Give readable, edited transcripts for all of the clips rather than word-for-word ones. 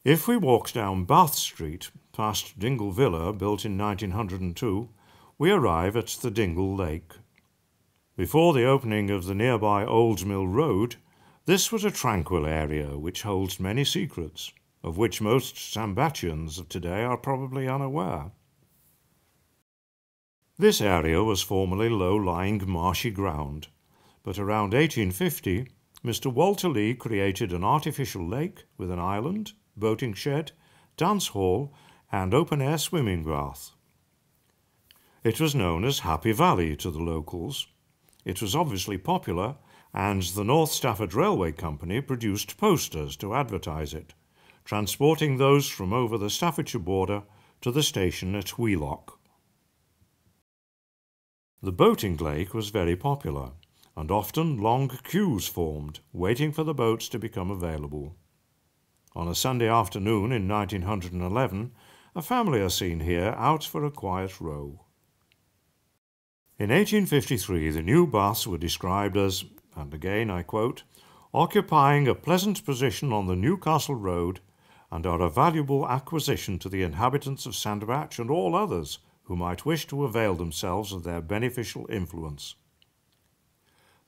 If we walk down Bath Street, past Dingle Villa, built in 1902, we arrive at the Dingle Lake. Before the opening of the nearby Old Mill Road, this was a tranquil area which holds many secrets, of which most Sandbachians of today are probably unaware. This area was formerly low-lying marshy ground, but around 1850, Mr. Walter Lee created an artificial lake with an island, boating shed, dance hall, and open-air swimming bath. It was known as Happy Valley to the locals. It was obviously popular, and the North Stafford Railway Company produced posters to advertise it, transporting those from over the Staffordshire border to the station at Wheelock. The boating lake was very popular, and often long queues formed, waiting for the boats to become available. On a Sunday afternoon in 1911, a family are seen here out for a quiet row. In 1853, the new baths were described as, and again I quote, occupying a pleasant position on the Newcastle Road and are a valuable acquisition to the inhabitants of Sandbach and all others who might wish to avail themselves of their beneficial influence.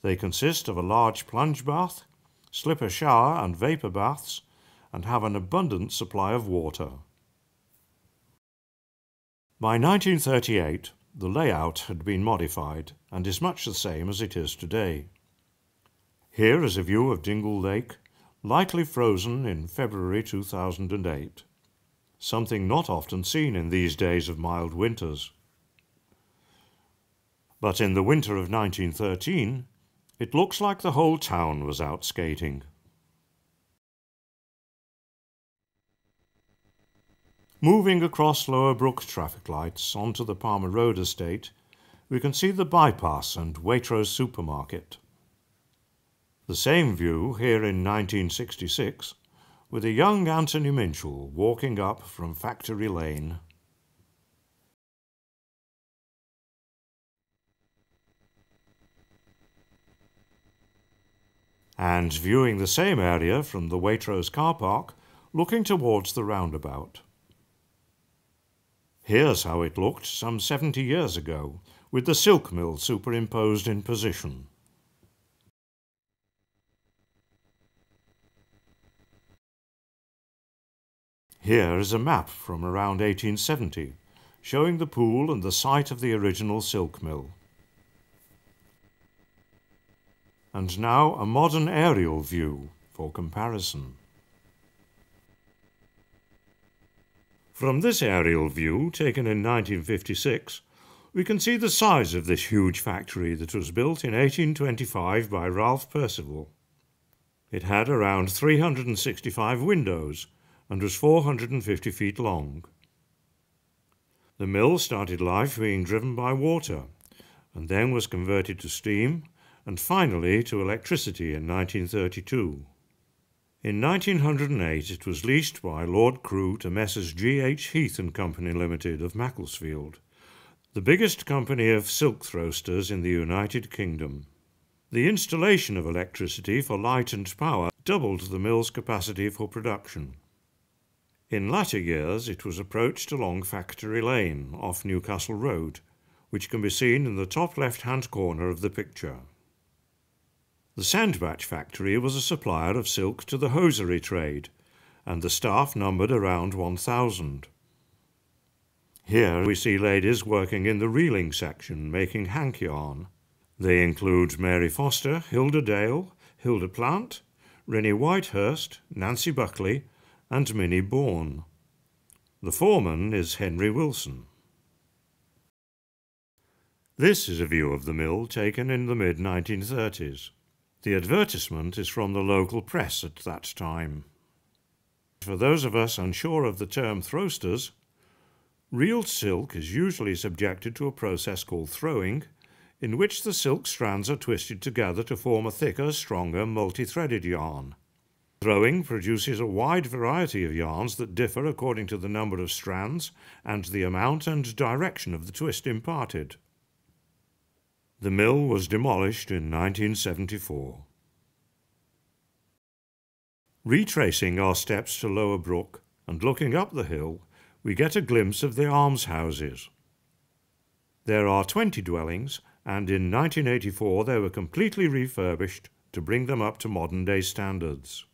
They consist of a large plunge bath, slipper shower and vapour baths, and have an abundant supply of water. By 1938, the layout had been modified and is much the same as it is today. Here is a view of Dingle Lake, lightly frozen in February 2008, something not often seen in these days of mild winters. But in the winter of 1913, it looks like the whole town was out skating. Moving across Lower Brook traffic lights onto the Palmer Road estate, we can see the bypass and Waitrose supermarket. The same view here in 1966, with a young Anthony Minchell walking up from Factory Lane. And viewing the same area from the Waitrose car park, looking towards the roundabout. Here's how it looked some 70 years ago, with the silk mill superimposed in position. Here is a map from around 1870, showing the pool and the site of the original silk mill. And now a modern aerial view for comparison. From this aerial view, taken in 1956, we can see the size of this huge factory that was built in 1825 by Ralph Percival. It had around 365 windows and was 450 feet long. The mill started life being driven by water, and then was converted to steam, and finally to electricity in 1932. In 1908 it was leased by Lord Crewe to Messrs. G.H. Heath and Company Limited of Macclesfield, the biggest company of silk throwsters in the United Kingdom. The installation of electricity for light and power doubled the mill's capacity for production. In latter years it was approached along Factory Lane off Newcastle Road, which can be seen in the top left-hand corner of the picture. The sandbach factory was a supplier of silk to the hosiery trade, and the staff numbered around 1,000. Here we see ladies working in the reeling section, making hank yarn. They include Mary Foster, Hilda Dale, Hilda Plant, Rennie Whitehurst, Nancy Buckley, and Minnie Bourne. The foreman is Henry Wilson. This is a view of the mill taken in the mid-1930s. The advertisement is from the local press at that time. For those of us unsure of the term throwsters, reeled silk is usually subjected to a process called throwing, in which the silk strands are twisted together to form a thicker, stronger, multi-threaded yarn. Throwing produces a wide variety of yarns that differ according to the number of strands and the amount and direction of the twist imparted. The mill was demolished in 1974. Retracing our steps to Lower Brook, and looking up the hill, we get a glimpse of the almshouses. There are 20 dwellings, and in 1984 they were completely refurbished to bring them up to modern-day standards.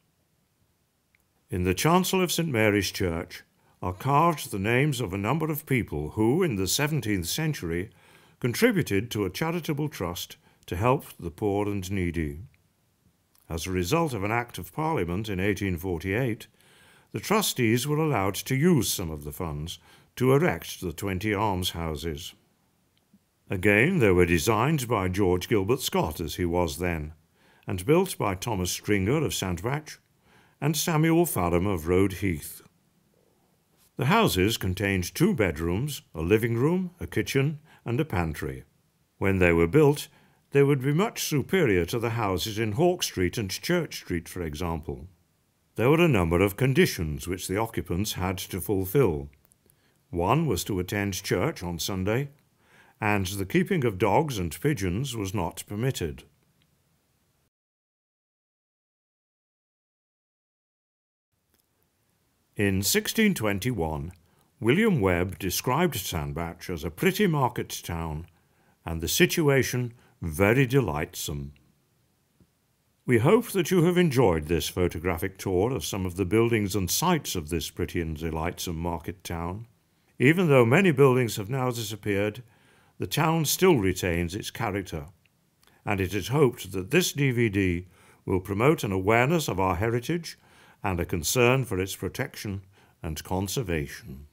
In the chancel of St Mary's Church are carved the names of a number of people who, in the 17th century, contributed to a charitable trust to help the poor and needy. As a result of an Act of Parliament in 1848, the trustees were allowed to use some of the funds to erect the 20 almshouses. Again, they were designed by George Gilbert Scott, as he was then, and built by Thomas Stringer of Sandbach and Samuel Farram of Road Heath. The houses contained 2 bedrooms, a living room, a kitchen, and a pantry. When they were built, they would be much superior to the houses in Hawk Street and Church Street, for example. There were a number of conditions which the occupants had to fulfill. One was to attend church on Sunday, and the keeping of dogs and pigeons was not permitted. In 1621, William Webb described Sandbach as a pretty market town, and the situation very delightsome. We hope that you have enjoyed this photographic tour of some of the buildings and sites of this pretty and delightsome market town. Even though many buildings have now disappeared, the town still retains its character, and it is hoped that this DVD will promote an awareness of our heritage and a concern for its protection and conservation.